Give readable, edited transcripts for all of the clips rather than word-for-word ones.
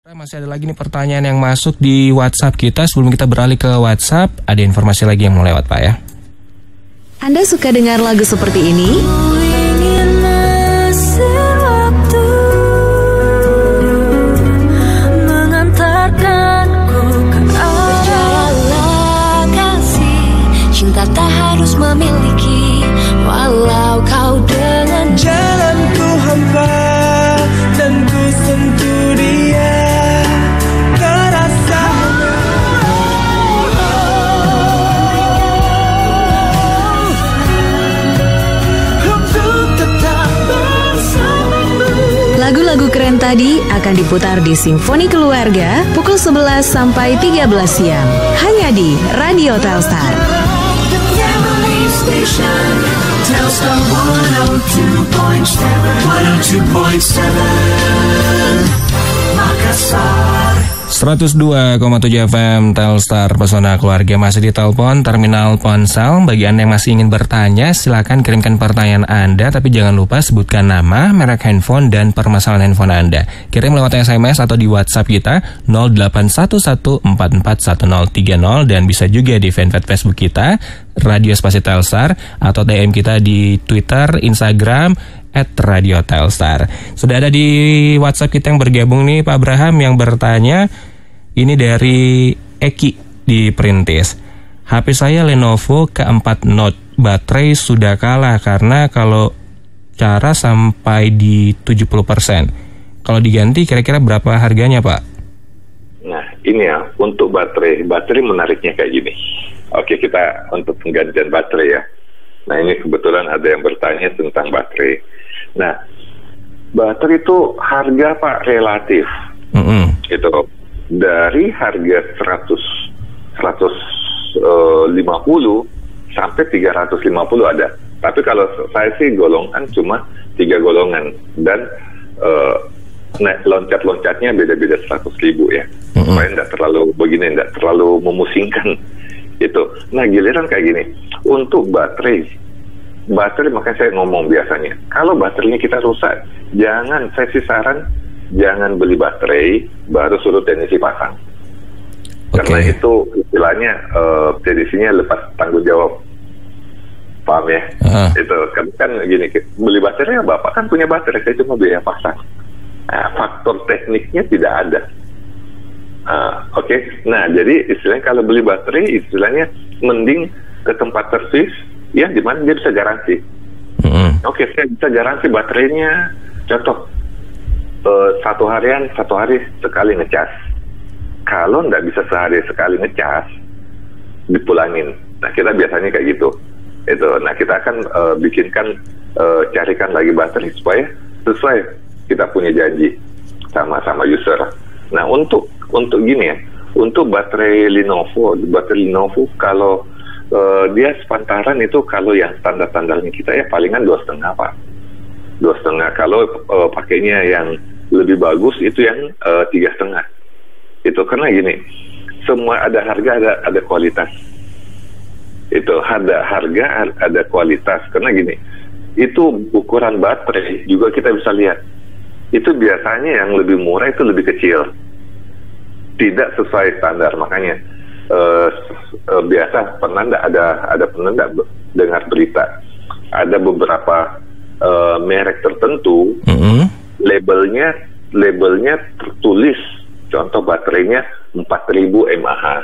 Masih ada lagi nih pertanyaan yang masuk di WhatsApp kita. Sebelum kita beralih ke WhatsApp, ada informasi lagi yang mau lewat, Pak, ya. Anda suka dengar lagu seperti ini? Percayalah kasih, cinta tak harus memiliki, walau kau dengan jalanku hampa dan ku sentuh dia. Lagu-lagu keren tadi akan diputar di Simfoni Keluarga pukul 11 sampai 13 siang. Hanya di Radio Telstar. Telstar 102.7 Makassar. 102,7 FM Telstar, pesona keluarga. Masih di telepon terminal ponsel. Bagi Anda yang masih ingin bertanya, silakan kirimkan pertanyaan Anda, tapi jangan lupa sebutkan nama, merek handphone, dan permasalahan handphone Anda. Kirim lewat SMS atau di WhatsApp kita 0811441030, dan bisa juga di fanpage Facebook kita Radio Spasi Telstar, atau DM kita di Twitter, Instagram @Radio Telstar. Sudah ada di WhatsApp kita yang bergabung nih, Pak Abraham, yang bertanya. Ini dari Eki di Perintis. HP saya Lenovo K4 Note, baterai sudah kalah karena kalau cara sampai di 70%. Kalau diganti kira-kira berapa harganya, Pak? Nah, ini ya, untuk baterai menariknya kayak gini. Oke, kita untuk penggantian baterai ya. Nah, ini kebetulan ada yang bertanya tentang baterai. Nah, baterai itu harga, Pak, relatif. Itu dari harga 150 sampai 350 ada. Tapi kalau saya sih golongan cuma 3 golongan, dan loncat-loncatnya beda-beda 100.000 ya. Supaya tidak terlalu begini, tidak terlalu memusingkan itu. Nah, giliran kayak gini, untuk baterai makanya saya ngomong biasanya, kalau baterainya kita rusak, saya sih saran jangan beli baterai baru suruh teknisi pasang. Karena itu istilahnya teknisinya lepas tanggung jawab, paham ya? Itu kan gini, beli baterai, Bapak kan punya baterai, saya cuma biaya pasang. Nah, faktor tekniknya tidak ada. Nah, jadi istilahnya kalau beli baterai, istilahnya mending ke tempat servis ya, di mana dia bisa garansi. Saya bisa garansi baterainya, contoh 1 hari sekali ngecas. Kalau nggak bisa sehari sekali ngecas, dipulangin. Nah, kita biasanya kayak gitu. Nah, kita akan carikan lagi baterai supaya sesuai kita punya janji sama user. Nah, untuk gini ya, untuk baterai Lenovo kalau dia sepantaran itu, kalau yang standar-standarnya kita ya palingan 2,5, Pak. 2,5. Kalau pakainya yang lebih bagus itu yang 3,5. Itu karena gini, semua ada harga, ada kualitas. Itu ada harga, ada kualitas. Karena gini, itu ukuran baterai juga kita bisa lihat. Itu biasanya yang lebih murah itu lebih kecil, tidak sesuai standar. Makanya biasa pernah dengar berita ada beberapa merek tertentu, labelnya tertulis, contoh baterainya 4.000 mAh,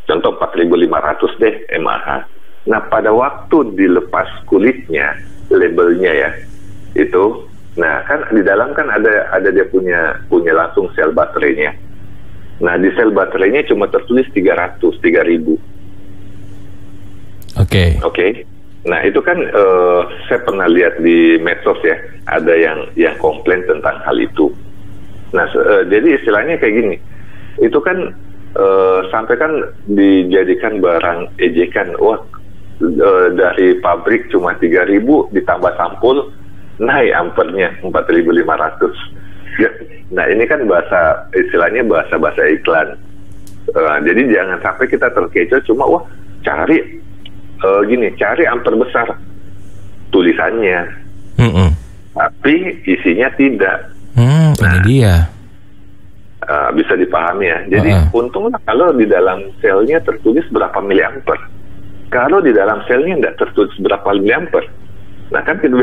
contoh 4.500 deh mAh. Nah, pada waktu dilepas kulitnya, labelnya ya itu, nah kan di dalam kan ada dia punya langsung sel baterainya. Nah, di sel baterainya cuma tertulis 3.000. Oke. Nah, itu kan saya pernah lihat di medsos ya, ada yang komplain tentang hal itu. Nah, jadi istilahnya kayak gini, itu kan sampai kan dijadikan barang ejekan. Wah, dari pabrik cuma 3.000 ditambah sampul, naik ampernya 4.500. Nah, ini kan istilahnya bahasa iklan. Jadi jangan sampai kita terkecoh cuma cari amper besar tulisannya, tapi isinya tidak. Ini dia. bisa dipahami ya. Jadi untunglah kalau di dalam selnya tertulis berapa miliampere. Kalau di dalam selnya nggak tertulis berapa miliampere, nah kan kita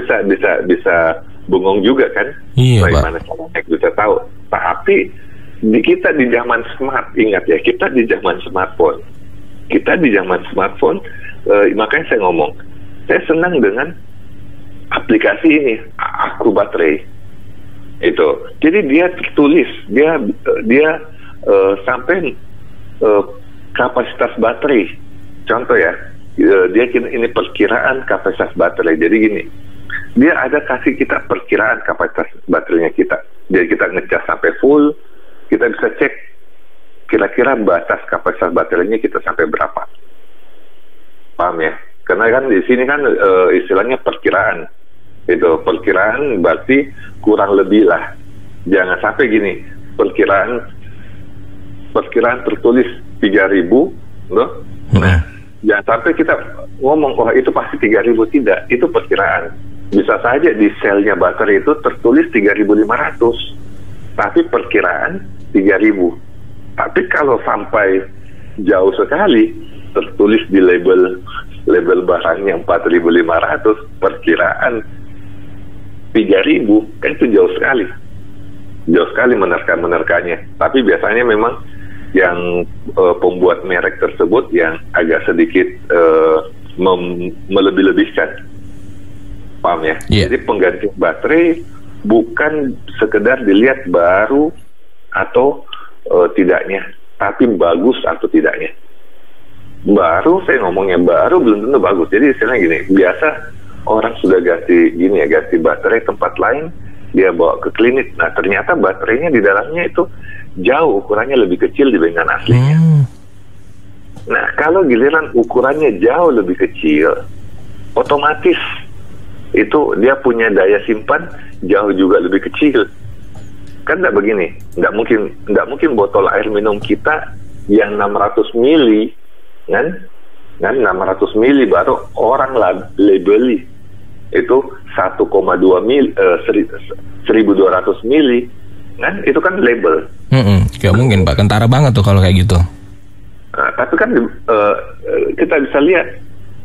bisa bengong juga kan. Iya, bagaimana caranya bisa tahu. Tapi kita di zaman smart, ingat ya, kita di zaman smartphone. Makanya saya ngomong, saya senang dengan aplikasi ini, Aku Baterai. Itu. Jadi dia tertulis, dia sampai kapasitas baterai. Contoh ya, dia ini perkiraan kapasitas baterai. Jadi gini, dia ada kasih kita perkiraan kapasitas baterainya kita. Jadi kita ngecas sampai full, kita bisa cek kira-kira batas kapasitas baterainya kita sampai berapa. Paham ya? Karena kan di sini kan istilahnya perkiraan. Itu perkiraan berarti kurang lebih lah. Jangan sampai gini, perkiraan tertulis 3.000, loh. Nah, jangan sampai kita ngomong, oh itu pasti 3.000, tidak, itu perkiraan. Bisa saja di selnya baterai itu tertulis 3.500, tapi perkiraan 3.000. Tapi kalau sampai jauh sekali tertulis di label barangnya 4.500, perkiraan 3.000, kan itu jauh sekali menerka-menerkanya. Tapi biasanya memang yang pembuat merek tersebut yang agak sedikit melebih-lebihkan. Paham ya? Yeah. Jadi pengganti baterai bukan sekedar dilihat baru atau tidaknya, tapi bagus atau tidaknya. Baru, saya ngomongnya baru belum tentu bagus. Jadi istilahnya gini, biasa orang sudah ganti baterai tempat lain, dia bawa ke klinik. Nah ternyata baterainya di dalamnya itu jauh, ukurannya lebih kecil dibandingkan aslinya. Nah kalau giliran ukurannya jauh lebih kecil, otomatis itu dia punya daya simpan jauh juga lebih kecil. Kan nggak begini, nggak mungkin botol air minum kita yang 600 mili, kan 600 mili baru orang labeli itu 1,2 mili, 1.200 mili, kan itu kan label. Gak mungkin Pak, kentara banget tuh kalau kayak gitu. Nah, tapi kan kita bisa lihat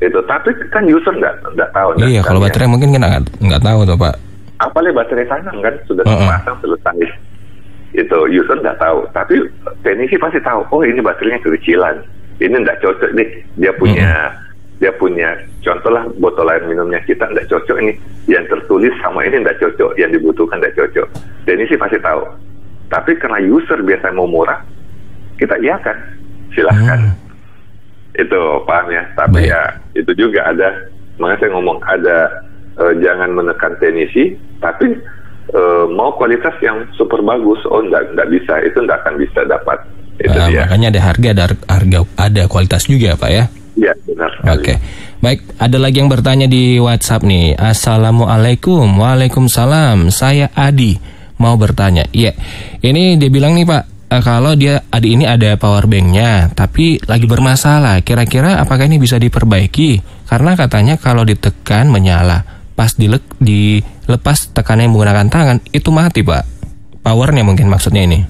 itu, tapi kan user nggak tahu. Iya, kalau baterai mungkin kita nggak tahu tuh Pak. Apalagi baterai tanam kan sudah terpasang selesai. Itu user nggak tahu, tapi teknisi pasti tahu. Oh ini baterainya kekecilan, ini nggak cocok nih. Dia punya contohlah botol air minumnya kita nggak cocok ini. Yang tertulis sama ini nggak cocok, yang dibutuhkan nggak cocok. Teknisi pasti tahu. Tapi karena user biasa mau murah, kita iakan, silahkan. Itu paham ya. Tapi ya itu juga ada. Makanya saya ngomong ada. Jangan menekan teknisi, tapi mau kualitas yang super bagus, nggak bisa, itu nggak akan bisa dapat. Itu dia. Makanya ada harga, ada kualitas juga Pak ya. Iya benar. Oke. Baik, ada lagi yang bertanya di WhatsApp nih. Assalamualaikum. Waalaikumsalam. Saya Adi mau bertanya. Iya, ini dia bilang nih Pak, kalau Adi ini ada power banknya, tapi lagi bermasalah. Kira-kira apakah ini bisa diperbaiki? Karena katanya kalau ditekan menyala. Pas dilepas tekannya menggunakan tangan, itu mati Pak. Powernya mungkin maksudnya ini.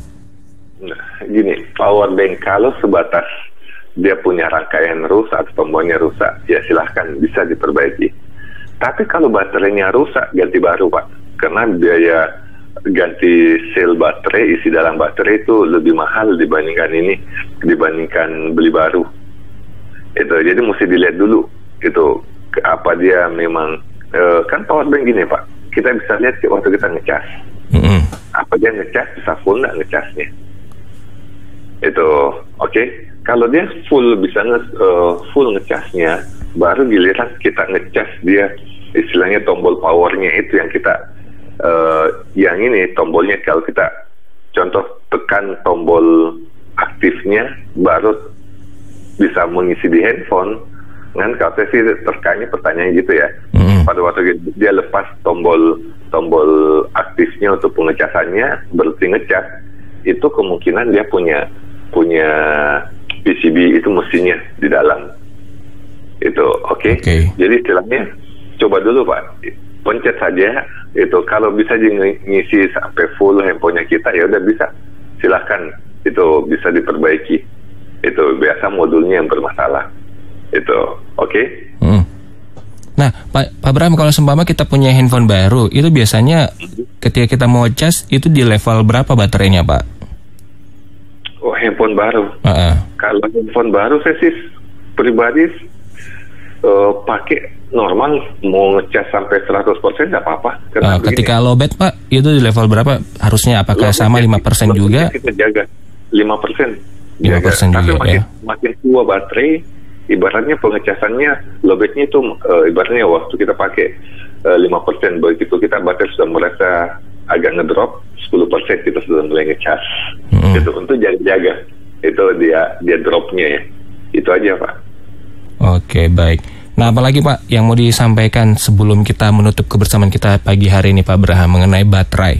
Nah, gini, power bank kalau sebatas dia punya rangkaian rusak, tombolnya rusak, ya silahkan bisa diperbaiki. Tapi kalau baterainya rusak, ganti baru Pak. Karena biaya ganti sel baterai, isi dalam baterai itu lebih mahal dibandingkan beli baru. Itu jadi mesti dilihat dulu itu apa dia memang. Kan power bank gini Pak, kita bisa lihat waktu kita ngecas, apa dia ngecas, bisa full nggak ngecasnya, itu oke. Kalau dia full bisa full ngecasnya, baru giliran kita ngecas dia, istilahnya tombol powernya itu yang kita, yang ini tombolnya kalau kita contoh tekan tombol aktifnya, baru bisa mengisi di handphone. Kan kalau saya sih terkanya pertanyaan gitu ya. Pada waktu dia lepas tombol aktifnya untuk pengecasannya, berarti ngecas, itu kemungkinan dia punya PCB itu mesinnya di dalam. Itu oke. Jadi istilahnya coba dulu Pak, pencet saja itu. Kalau bisa ngisi sampai full handphonenya kita, ya udah bisa. silahkan itu bisa diperbaiki. Itu biasa modulnya yang bermasalah. Itu, oke? Nah, Pak Abraham, kalau seumpama kita punya handphone baru, itu biasanya ketika kita mau cas itu di level berapa baterainya, Pak? Oh, handphone baru. Kalau handphone baru saya sih pribadi pakai normal, mau ngecas sampai 100% nggak apa-apa. Ketika lowbat, Pak, itu di level berapa harusnya? Apakah sama 5% juga? Kita jaga 5%. 5% juga. Tapi ya. makin tua baterai, ibaratnya pengecasannya lowbatnya itu ibaratnya waktu kita pakai 5%, begitu kita baterai sudah merasa agak ngedrop 10%, kita sudah mulai ngecas. Itu untuk jaga-jaga. Itu dia dropnya ya. Itu aja, Pak. Oke, baik. Nah, apalagi Pak yang mau disampaikan sebelum kita menutup kebersamaan kita pagi hari ini, Pak Abraham, mengenai baterai?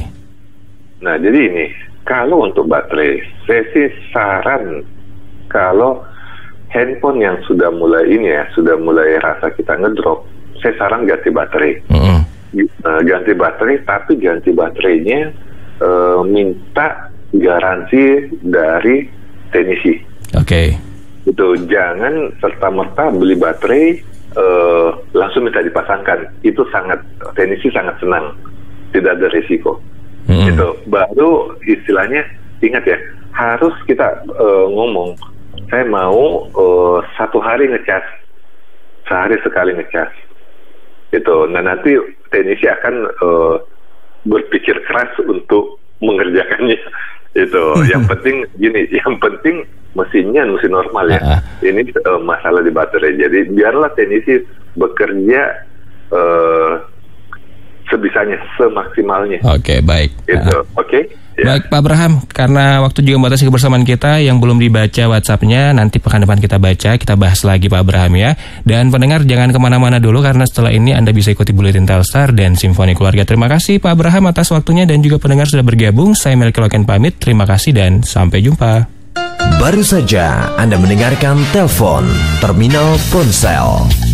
Nah, jadi ini, kalau untuk baterai, saya sih saran kalau handphone yang sudah mulai rasa kita ngedrop, saya saran ganti baterai. Ganti baterai, tapi ganti baterainya minta garansi dari teknisi. Oke. Itu jangan serta-merta beli baterai langsung minta dipasangkan. Itu teknisi sangat senang, tidak ada risiko. Itu baru istilahnya, ingat ya, harus kita ngomong, saya mau 1 hari ngecas, sehari sekali ngecas. Itu, nah nanti teknisi akan berpikir keras untuk mengerjakannya. Itu yang penting gini, yang penting mesin normal ya. Ini masalah di baterai. Jadi biarlah teknisi bekerja sebisanya, semaksimalnya. Oke, baik. Itu, oke. Ya. Baik, Pak Abraham, karena waktu juga membatasi kebersamaan kita, yang belum dibaca WhatsApp-nya nanti pekan depan kita baca, kita bahas lagi Pak Abraham ya. Dan pendengar jangan kemana-mana dulu, karena setelah ini Anda bisa ikuti Buletin Telstar dan Simfoni Keluarga. Terima kasih Pak Abraham atas waktunya, dan juga pendengar sudah bergabung. Saya Melki Loken pamit, terima kasih dan sampai jumpa. Baru saja Anda mendengarkan telepon Terminal Ponsel.